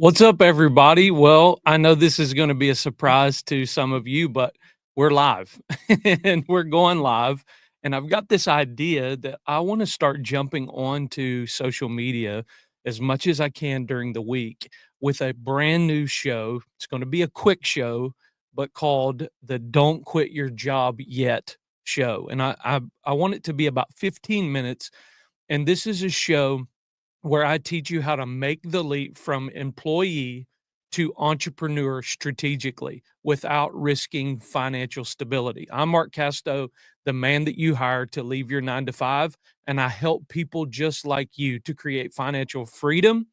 What's up, everybody? Well, I know this is going to be a surprise to some of you, but we're live and we're going live. And I've got this idea that I want to start jumping onto social media as much as I can during the week with a brand new show. It's going to be a quick show, but called the Don't Quit Your Job Yet show. And I want it to be about 15 minutes. And this is a show where I teach you how to make the leap from employee to entrepreneur strategically without risking financial stability. I'm Mark Casto, the man that you hire to leave your 9 to 5, and I help people just like you to create financial freedom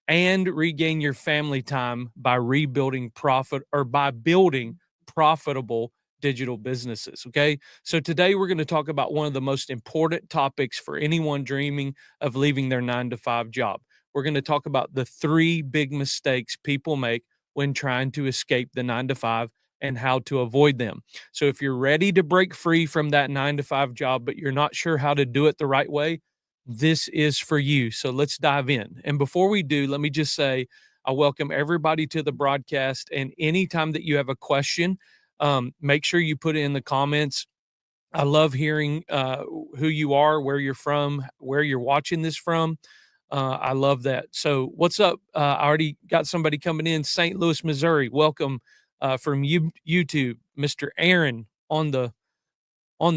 and regain your family time by rebuilding profit or by building profitable digital businesses. Okay. So today we're going to talk about one of the most important topics for anyone dreaming of leaving their 9 to 5 job. We're going to talk about the 3 big mistakes people make when trying to escape the 9 to 5 and how to avoid them. So if you're ready to break free from that 9 to 5 job, but you're not sure how to do it the right way, this is for you. So let's dive in. And before we do, let me just say, I welcome everybody to the broadcast. And anytime that you have a question, make sure you put it in the comments. I love hearing who you are, where you're from, where you're watching this from. I love that. So, what's up? I already got somebody coming in, St. Louis, Missouri. Welcome from YouTube, Mr. Aaron on the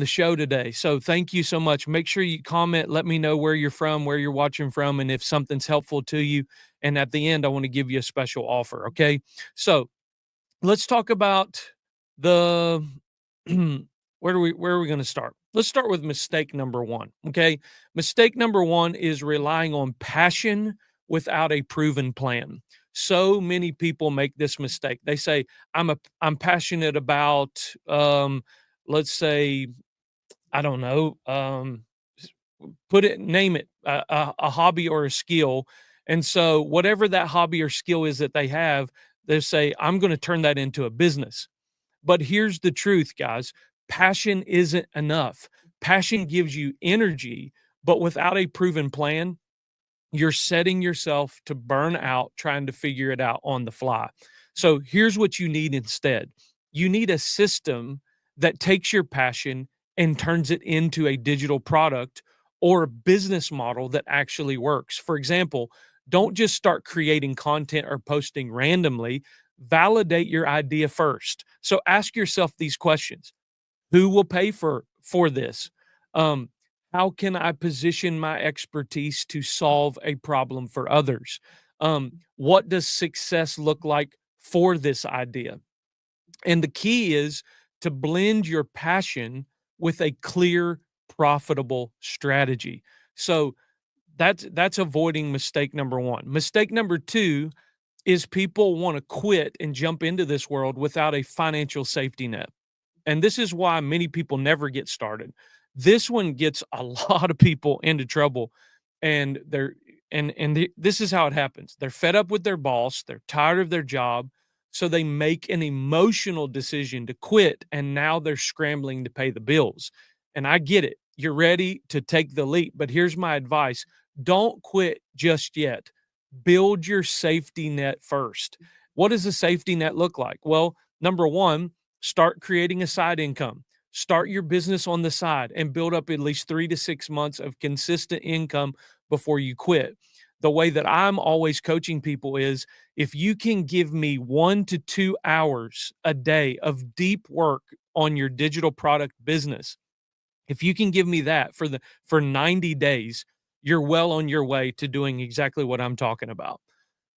show today. So, thank you so much. Make sure you comment. Let me know where you're from, where you're watching from, and if something's helpful to you. And at the end, I want to give you a special offer. Okay. So, let's talk about the where are we going to start? Let's start with mistake number 1. Okay. Mistake number 1 is relying on passion without a proven plan. So many people make this mistake. They say, I'm passionate about let's say, I don't know, name it a hobby or a skill. And so whatever that hobby or skill is that they have, they say, I'm going to turn that into a business. But here's the truth, guys. Passion isn't enough. Passion gives you energy, but without a proven plan, you're setting yourself to burn out trying to figure it out on the fly. So here's what you need instead. You need a system that takes your passion and turns it into a digital product or a business model that actually works. For example, don't just start creating content or posting randomly. Validate your idea first. So ask yourself these questions. Who will pay for this? Um, how can I position my expertise to solve a problem for others? What does success look like for this idea? And the key is to blend your passion with a clear, profitable strategy. So that's avoiding mistake number 1. Mistake number 2 is people want to quit and jump into this world without a financial safety net. And this is why many people never get started. This one gets a lot of people into trouble, and this is how it happens. They're fed up with their boss, they're tired of their job, so they make an emotional decision to quit, and now they're scrambling to pay the bills. And I get it. You're ready to take the leap, but here's my advice. Don't quit just yet. Build your safety net first. What does a safety net look like? Well, number 1, start creating a side income. Start your business on the side and build up at least 3 to 6 months of consistent income before you quit. The way that I'm always coaching people is, if you can give me 1 to 2 hours a day of deep work on your digital product business, if you can give me that for 90 days, you're well on your way to doing exactly what I'm talking about.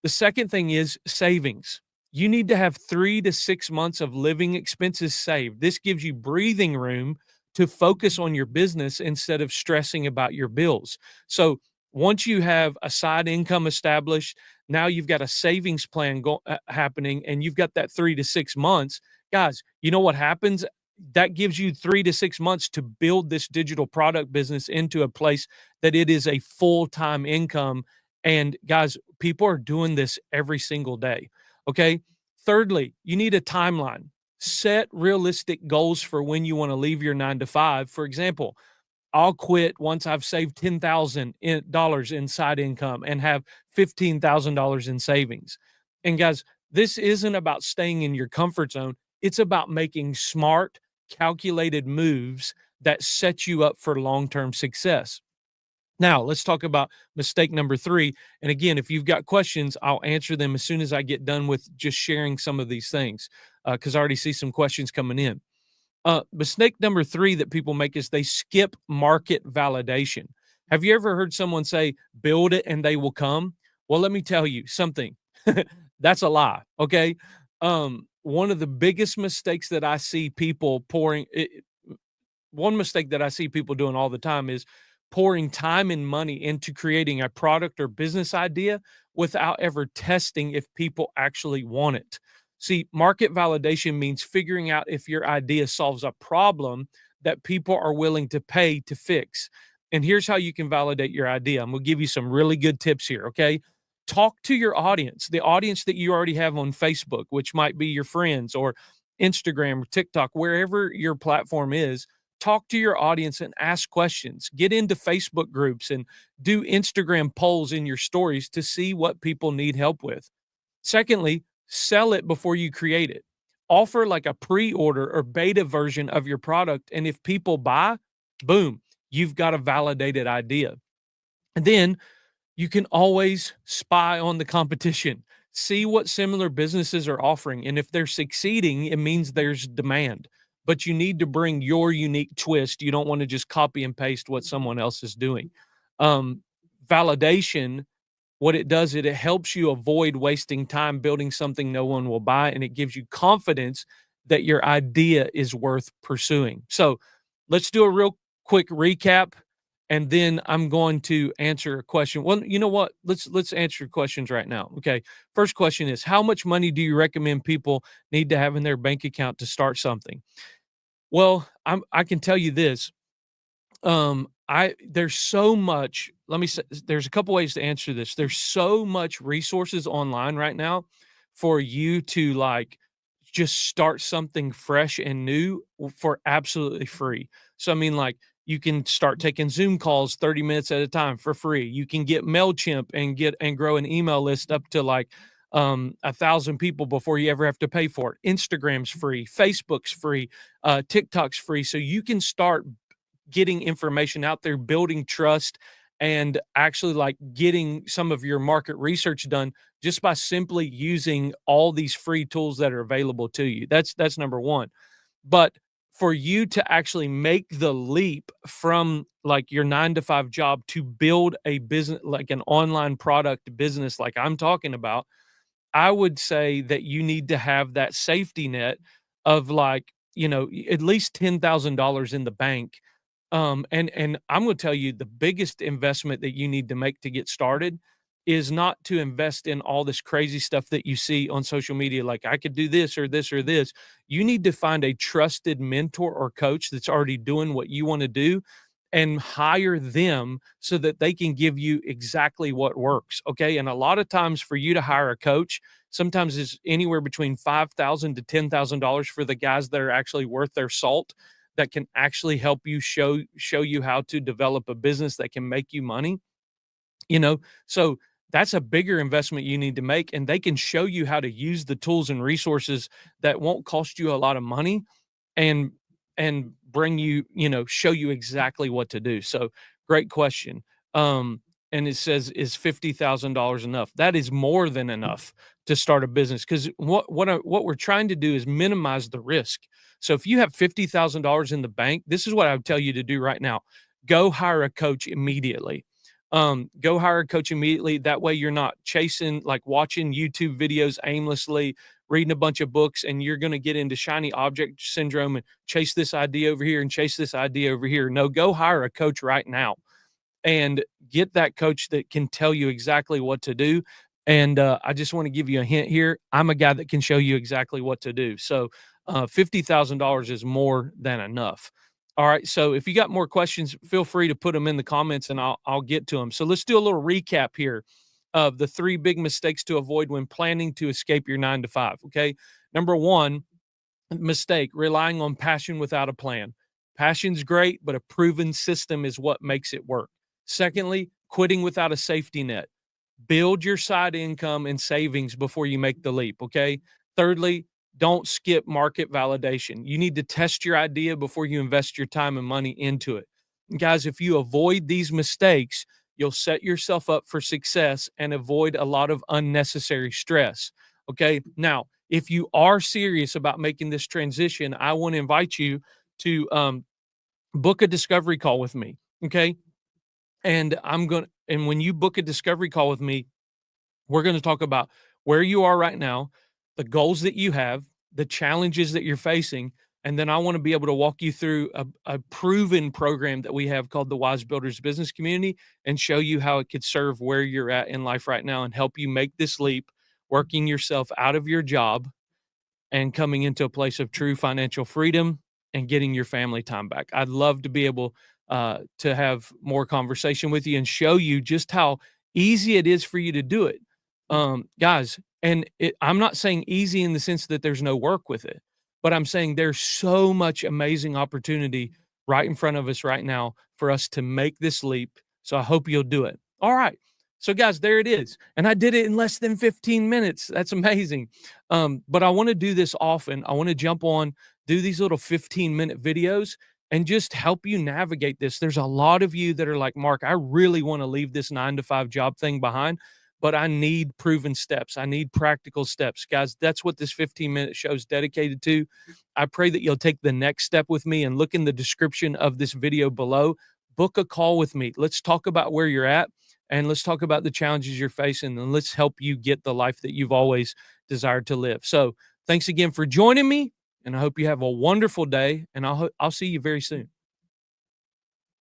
The second thing is savings. You need to have 3 to 6 months of living expenses saved. This gives you breathing room to focus on your business instead of stressing about your bills. So once you have a side income established, now you've got a savings plan happening, and you've got that 3 to 6 months. Guys, you know what happens? That gives you 3 to 6 months to build this digital product business into a place that it is a full-time income. And guys, people are doing this every single day. Okay. Thirdly, you need a timeline. Set realistic goals for when you want to leave your 9 to 5. For example, I'll quit once I've saved $10,000 in side income and have $15,000 in savings. And guys, this isn't about staying in your comfort zone. It's about making smart, calculated moves that set you up for long-term success. Now, let's talk about mistake number 3. And again, if you've got questions, I'll answer them as soon as I get done with just sharing some of these things, because I already see some questions coming in. Mistake number 3 that people make is they skip market validation. Have you ever heard someone say, build it and they will come? Well, let me tell you something. That's a lie. Okay. One of the biggest mistakes that I see people one mistake that I see people doing all the time is pouring time and money into creating a product or business idea without ever testing if people actually want it. See, market validation means figuring out if your idea solves a problem that people are willing to pay to fix. And here's how you can validate your idea. I'm going to give you some really good tips here. Okay. Talk to your audience, the audience that you already have on Facebook, which might be your friends, or Instagram or TikTok, wherever your platform is. Talk to your audience and ask questions. Get into Facebook groups and do Instagram polls in your stories to see what people need help with. Secondly, sell it before you create it. Offer like a pre-order or beta version of your product, and if people buy, boom, you've got a validated idea. And then you can always spy on the competition. See what similar businesses are offering, and if they're succeeding, it means there's demand. But you need to bring your unique twist. You don't want to just copy and paste what someone else is doing. Um, Validation, what it does, it helps you avoid wasting time building something no one will buy, and it gives you confidence that your idea is worth pursuing. So let's do a real quick recap, and then I'm going to answer a question. Well, you know what? Let's answer questions right now. Okay. First question is, how much money do you recommend people need to have in their bank account to start something? Well, I can tell you this. I There's so much. Let me say, there's a couple ways to answer this. There's so much resources online right now for you to like just start something fresh and new for absolutely free. So I mean, like, you can start taking Zoom calls 30 minutes at a time for free. You can get MailChimp and grow an email list up to like 1,000 people before you ever have to pay for it. Instagram's free, Facebook's free, TikTok's free. So you can start getting information out there, building trust, and actually like getting some of your market research done just by simply using all these free tools that are available to you. That's number one. But for you to actually make the leap from like your 9 to 5 job to build a business, like an online product business, like I'm talking about, I would say that you need to have that safety net of like, at least $10,000 in the bank. And I'm gonna tell you, the biggest investment that you need to make to get started is not to invest in all this crazy stuff that you see on social media, like I could do this or this or this. You need to find a trusted mentor or coach that's already doing what you want to do and hire them so that they can give you exactly what works. Okay. And a lot of times for you to hire a coach, sometimes is anywhere between $5,000 to $10,000 for the guys that are actually worth their salt, that can actually help you show you how to develop a business that can make you money. So that's a bigger investment you need to make, and they can show you how to use the tools and resources that won't cost you a lot of money, and bring you, show you exactly what to do. So great question. And it says, is $50,000 enough? That is more than enough to start a business, because what we're trying to do is minimize the risk. So if you have $50,000 in the bank, this is what I would tell you to do right now. Go hire a coach immediately. Go hire a coach immediately. That way you're not chasing, like watching YouTube videos aimlessly, reading a bunch of books, and you're going to get into shiny object syndrome and chase this idea over here and chase this idea over here. No, go hire a coach right now and get that coach that can tell you exactly what to do. And I just want to give you a hint here. I'm a guy that can show you exactly what to do. So $50,000 is more than enough. All right. So if you got more questions, feel free to put them in the comments and I'll get to them. So let's do a little recap here of the 3 big mistakes to avoid when planning to escape your 9 to 5. Okay. Number 1 mistake, relying on passion without a plan. Passion's great, but a proven system is what makes it work. Secondly, quitting without a safety net. Build your side income and savings before you make the leap. Okay. Thirdly, don't skip market validation. You need to test your idea before you invest your time and money into it. Guys, if you avoid these mistakes, you'll set yourself up for success and avoid a lot of unnecessary stress. Okay. Now, if you are serious about making this transition, I want to invite you to book a discovery call with me. Okay. And when you book a discovery call with me, we're going to talk about where you are right now, the goals that you have, the challenges that you're facing. And then I want to be able to walk you through a proven program that we have called the Wise Builders Business Community and show you how it could serve where you're at in life right now and help you make this leap, working yourself out of your job and coming into a place of true financial freedom and getting your family time back. I'd love to be able to have more conversation with you and show you just how easy it is for you to do it. Guys, I'm not saying easy in the sense that there's no work with it, but I'm saying there's so much amazing opportunity right in front of us right now for us to make this leap. So I hope you'll do it. All right. So, guys, there it is. And I did it in less than 15 minutes. That's amazing. But I want to do this often. I want to jump on, do these little 15-minute videos and just help you navigate this. There's a lot of you that are like, Mark, I really want to leave this 9 to 5 job thing behind, but I need proven steps. I need practical steps. Guys, that's what this 15-minute show is dedicated to. I pray that you'll take the next step with me and look in the description of this video below. Book a call with me. Let's talk about where you're at and let's talk about the challenges you're facing and let's help you get the life that you've always desired to live. So thanks again for joining me, and I hope you have a wonderful day, and I'll see you very soon.